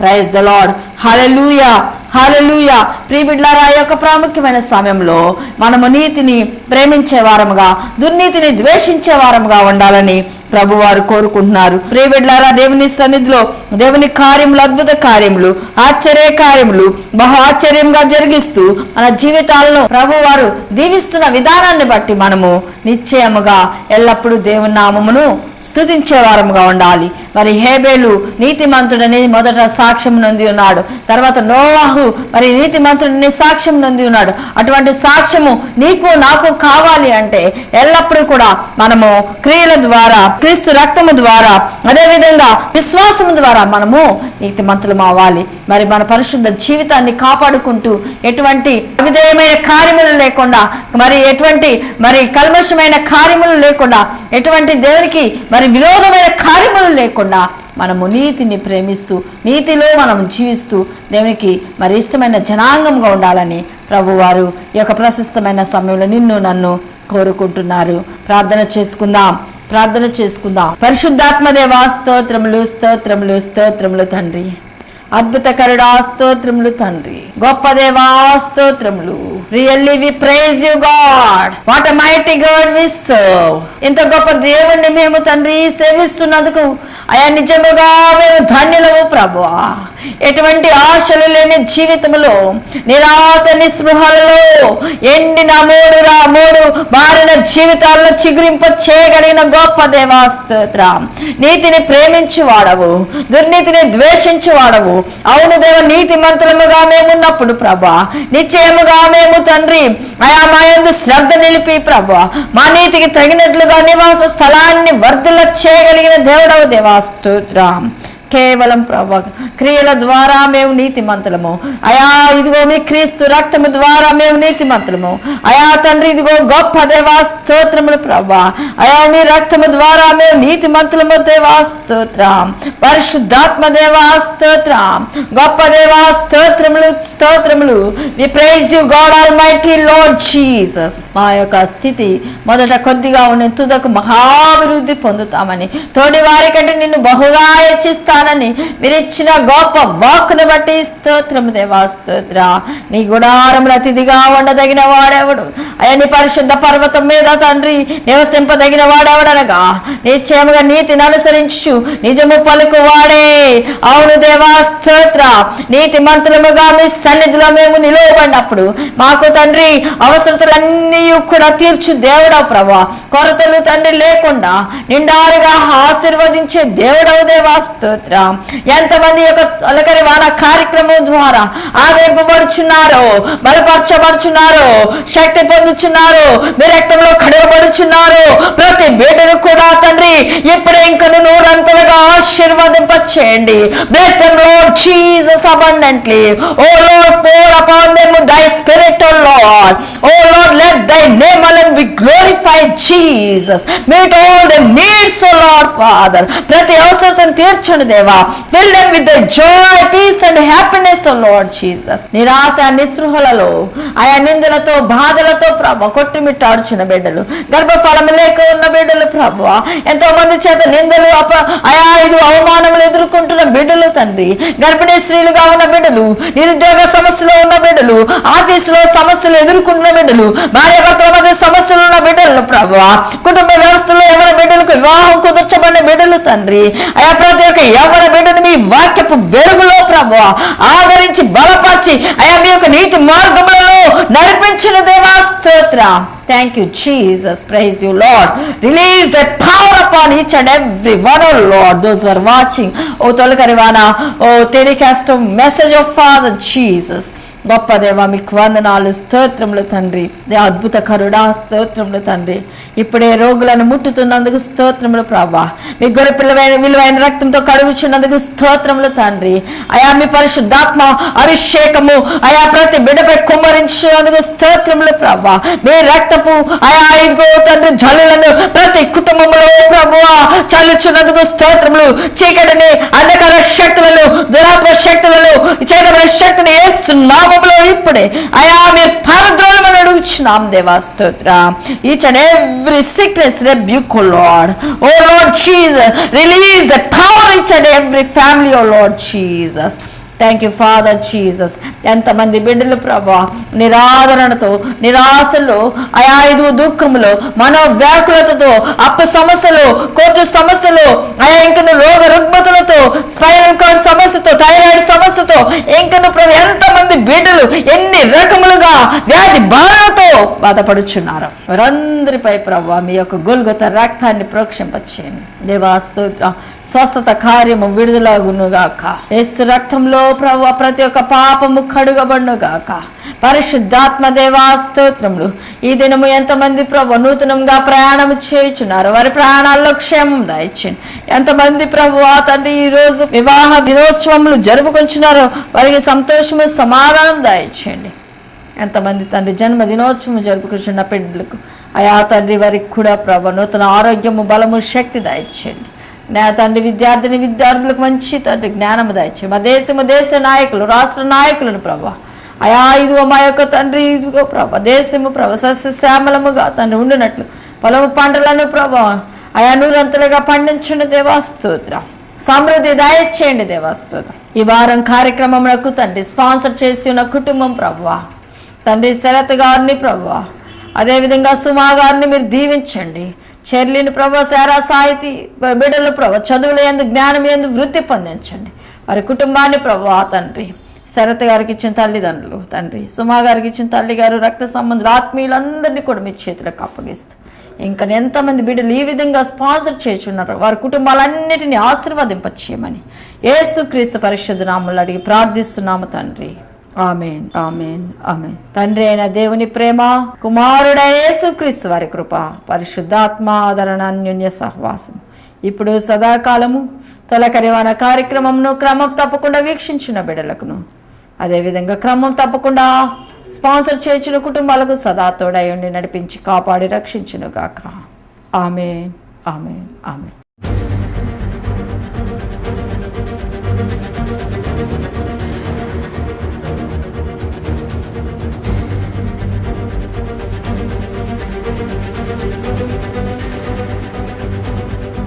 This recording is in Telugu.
Praise the Lord. Hallelujah, hallelujah. ప్రియబిడ్డలారా, ఈ యొక్క ప్రాముఖ్యమైన సమయంలో మనము నీతిని ప్రేమించే వారముగా, దుర్నీతిని ద్వేషించే వారముగా ఉండాలని ప్రభువారు కోరుకుంటున్నారు. ప్రియబిడ్డలారా, దేవుని సన్నిధిలో దేవుని కార్యములు, అద్భుత కార్యములు, ఆశ్చర్య కార్యములు బహు ఆశ్చర్యంగా జరిగిస్తూ మన జీవితాలను ప్రభువారు దీవిస్తున్న విధానాన్ని బట్టి మనము నిశ్చయముగా ఎల్లప్పుడూ దేవుని నామమును స్తుతించే వారముగా ఉండాలి. మరి హేబేలు నీతిమంతుడని మొదట సాక్ష్యం నొంది ఉన్నాడు. తర్వాత నోవాహు మరి నీతిమంతుడని సాక్ష్యం నొంది ఉన్నాడు. అటువంటి సాక్ష్యము నీకు నాకు కావాలి అంటే ఎల్లప్పుడూ కూడా మనము క్రియల ద్వారా, క్రీస్తు రక్తము ద్వారా, అదేవిధంగా విశ్వాసము ద్వారా మనము నీతిమంతులం అవ్వాలి. మరి మన పరిశుద్ధ జీవితాన్ని కాపాడుకుంటూ ఎటువంటి అవిధేయమైన కార్యములు లేకుండా, మరి ఎటువంటి మరి కల్మషమైన కార్యములు లేకుండా, ఎటువంటి దేవునికి మరి విరోధమైన కార్యములు లేకుండా మనము నీతిని ప్రేమిస్తూ, నీతిలో మనం జీవిస్తూ దేవునికి మరి ఇష్టమైన జనాంగంగా ఉండాలని ప్రభువారు ఈ యొక్క ప్రశస్తమైన సమయంలో నిన్ను నన్ను కోరుకుంటున్నారు. ప్రార్థన చేసుకుందాం, ప్రార్థన చేసుకుందాం. పరిశుద్ధాత్మదేవా, స్తోత్రములు, స్తోత్రములు, స్తోత్రములు తండ్రి. అద్భుతకరుడా, స్తోత్రములు తండ్రి. గొప్ప దేవా, స్తోత్రములు. Really we praise you God. What a mighty God we serve. ఇంత గొప్ప దేవుణ్ణి మేము తండ్రి సేవిస్తున్నందుకు అయా నిజముగా మేము ధన్యులము ప్రభువా. ఎటువంటి ఆశలు లేని జీవితంలో, నిరాశ నిస్పృహలలో ఎండిన మూడు మారిన జీవితాలను చిగురింప చేయగలిగిన గొప్ప దేవా, స్తోత్రం. నీతిని ప్రేమించువాడవు, దుర్నీతిని ద్వేషించువాడవు. అవును దేవ, నీతి మంత్రముగా మేమున్నప్పుడు ప్రభా, నిశ్చయముగా మేము తండ్రి అయా మా యందు శ్రద్ధ నిలిపి ప్రభా, మా నీతికి తగినట్లుగా నివాస స్థలాన్ని వర్ధల చేయగలిగిన దేవుడవు దేవా, స్తోత్రం. కేవలం ప్రభా క్రియల ద్వారా మేము నీతిమంతులము అయా. ఇదిగో మీ క్రీస్తు రక్తము ద్వారా మేము నీతిమంతులము అయా తండ్రి. ఇదిగో గొప్ప దేవా, స్తోత్రములు ప్రభా. అయా మీ రక్తము ద్వారా మేము నీతిమంతులము దేవా, స్తోత్రం. పరిశుద్ధాత్మ దేవా, స్తోత్రం. గొప్ప దేవా, స్తోత్రములు, స్తోత్రములు. We praise you God almighty Lord Jesus. మా యొక్క స్థితి మొదట కొద్దిగా ఉన్న తుదకు మహాభివృద్ధి పొందుతామని, తోడి వారి కంటే నిన్ను బహుగా హెచ్చిస్తానని మీరిచ్చిన గొప్ప వాక్కును బట్టి స్తోత్రము దేవా, స్తోత్ర. నీ గుడారముల అతిథిగా ఉండదగిన వాడెవడు అయ్యా? నీ పరిశుద్ధ పర్వతం మీద తండ్రి నివసింపదగిన వాడెవడనగా నిశ్చయముగా నీతిని అనుసరించు నిజము పలుకు వాడే. అవును దేవా, స్తోత్ర. నీతి మంతులముగా మీ సన్నిధిలో మేము నిలువబడినప్పుడు మాకు తండ్రి అవసరతలన్నీ కూడా తీర్చు దేవుడవు ప్రభా. కొరతలు తండ్రి లేకుండా నిండారుగా ఆశీర్వదించే దేవుడవు దేవా, స్తోత్ర. ఎంతమంది యొక్క తొలకరి వాన కార్యక్రమం ద్వారా ఆదరింపబడుచున్నారో, బలపరచబడుచున్నారో, శక్తి పొందుచున్నారో, మీ రక్తంలో కడగబడుచున్నారో ప్రతి బిడ్డను కూడా తండ్రి ఇప్పుడే ఇంకను నూరంతలుగా ఆశీర్వదింప చేయండి. Bless them Lord Jesus abundantly. Oh Lord, pour upon them thy spirit, oh Lord. Oh Lord, let thy name alone be glorified Jesus. Meet all the needs, oh Lord Father. ప్రతి అవసరతను తీర్చండి దేవా. Fill them with the joy, peace and happiness, oh Lord Jesus. నిరాశ నిస్పృహలలో ఆయా నిందలతో బాధలతో ప్రభు కొట్టిమిట్టాడుచున్న బిడ్డలు, గర్భఫలం లేక ఉన్న బిడ్డలు ప్రభు, ఎంతో మంది చేత నిందలు ఆయా ఇది అవమానములు ఎదుర్కొంటున్న బిడ్డలు తండ్రి, గర్భిణీ స్త్రీలుగా ఉన్న బిడ్డలు, నిరుద్యోగ సమస్యలో ఉన్న బిడ్డలు, ఆఫీసులో సమస్యలు ఎదుర్కొంటున్న బిడ్డలు, భార్య భర్తల మధ్య సమస్యలు ఉన్న బిడ్డలు ప్రభు, కుటుంబ వ్యవస్థలో ఎవరి బిడ్డలకు వివాహం కుదర్చబడిన బిడ్డలు తండ్రి, అయా ప్రతి ఒక్క ఎవరి బిడ్డను మీ వాక్యపు వెలుగులో ప్రభు ఆదరించి బలపరిచి అయా మీ యొక్క నీతి మార్గములలో నడిపించిన దేవా, స్తోత్ర. Thank you Jesus. Praise you Lord. Release that power upon each and every one, oh Lord. Those who are watching, oh Tolkarivana, oh telecast message of Father Jesus. గొప్ప దేవా మీకు వందనాలు, స్తోత్రములు తండ్రి. అద్భుత కరుడా, స్తోత్రములు తండ్రి. ఇప్పుడే రోగులను ముట్టుతున్నందుకు స్తోత్రములు ప్రభా. మీ గొర్రె పిల్లవైన విలువైన రక్తంతో కడుగుచున్నందుకు స్తోత్రములు తండ్రి. అయా మీ పరిశుద్ధాత్మ అభిషేకము అయా ప్రతి బిడ్డపై కుమ్మరించినందుకు స్తోత్రములు ప్రభా. మీ రక్తపు అయా ఇదిగో తండ్రి జల్లులను ప్రతి కుటుంబంలో ప్రభువా చల్లుచున్నందుకు స్తోత్రములు. చీకటిని, అంధకార శక్తులను, దురాత్మ శక్తులను, చైతన్య శక్తిని యేసు ఇప్పుడే అయా మీరు పారద్రోళమని అడుగుచున్నాం దేవా, స్తోత్ర. Each and every sickness rebuke, oh Lord. Oh Lord Jesus, release the power each and every family, oh Lord Jesus. Thank you father Jesus. ఎంతమంది బిడ్డలు ప్రభా నిరాదరణతో, నిరాశలో, అయా ఇదిగో దుఃఖములో, మనోవ్యాకులతతో, అప్పు సమస్యలు, కోర్టు సమస్యలు, అయా ఇంకను రోగ రుగ్మతులతో, స్పైనల్ కార్డ్ సమస్యతో, థైరాయిడ్ సమస్యతో, ఇంకను ప్రభు ఎంతమంది బిడ్డలు ఎన్ని రకములుగా వ్యాధి బాధతో బాధపడుచున్నారు. వారందరిపై ప్రభు మీ యొక్క గొల్గొత రక్తాన్ని ప్రోక్షింపచేయండి దేవా. స్తోత్రం. స్వస్థత కార్యము విడుదలగునుగాక. యేసు రక్తంలో ప్రభు ప్రతి ఒక్క పాపము కడుగబడునుగాక. పరిశుద్ధాత్మ దేవా స్తోత్రములు. ఈ దినము ఎంతమంది ప్రభు నూతనంగా ప్రయాణం చేయుచున్నారు, వారి ప్రయాణాల్లో క్షేమం దయచేయండి. ఎంతమంది ప్రభు తండ్రి ఈరోజు వివాహ దినోత్సవములు జరుపుకుంటున్నారో వారికి సంతోషము సమాధానం దయచేయండి. ఎంతమంది తండ్రి జన్మ దినోత్సవం జరుపుకుంటున్న బిడ్డలకు అయా తండ్రి వారికి కూడా ప్రభు నూతన ఆరోగ్యము, బలము, శక్తి దయచేయండి. తండ్రి విద్యార్థులకు మంచి తండ్రి జ్ఞానము దయచేయండి. మా దేశ నాయకులు, రాష్ట్ర నాయకులను ప్రభా అయా ఇదిగో మా యొక్క తండ్రి ఇదిగో ప్రభా దేశము ప్రభా సస్యశ్యామలముగా తండ్రి ఉండినట్లు పొలము పంటలను ప్రభా అయా నూరంతలుగా పండించండి దేవాస్తోత్రం. సమృద్ధి దయచేయండి దేవాస్తోత్రం. ఈ వారం కార్యక్రమములకు తండ్రి స్పాన్సర్ చేసి ఉన్న కుటుంబం ప్రభా తండ్రి శరత్ గారిని ప్రభా, అదేవిధంగా సుమా గారిని మీరు దీవించండి. చెర్లిని ప్రభా, శారా సాహితీ బిడ్డలు ప్రభా చదువులు ఎందు, జ్ఞానం ఎందు వృద్ధి పొందించండి. వారి కుటుంబాన్ని ప్రభా తండ్రి శరత్ గారికి ఇచ్చిన తల్లిదండ్రులు తండ్రి, సుమా గారికి ఇచ్చిన తల్లిగారు, రక్త సంబంధులు, ఆత్మీయులందరినీ కూడా మీ చేతులకు అప్పగిస్తూ ఇంకా ఎంతమంది బిడ్డలు ఈ విధంగా స్పాన్సర్ చేస్తున్నారు వారి కుటుంబాలన్నిటినీ ఆశీర్వదింపచేయమని యేసుక్రీస్తు పరిశుద్ధ నామములో అడిగి ప్రార్థిస్తున్నాము తండ్రి. ఆమేన్, ఆమేన్, ఆమేన్. తండ్రి అయిన దేవుని ప్రేమ, కుమారుడైన యేసుక్రీస్తు వారి కృప, పరిశుద్ధాత్మ ఆదరణ, అన్యోన్య సహవాసం ఇప్పుడు సదాకాలము తొలకరివాన కార్యక్రమంను క్రమం తప్పకుండా వీక్షించిన బిడ్డలకును, అదేవిధంగా క్రమం తప్పకుండా స్పాన్సర్ చేసిన కుటుంబాలకు సదా తోడై ఉండి నడిపించి కాపాడి రక్షించును గాక. ఆమేన్, ఆమేన్, ఆమేన్.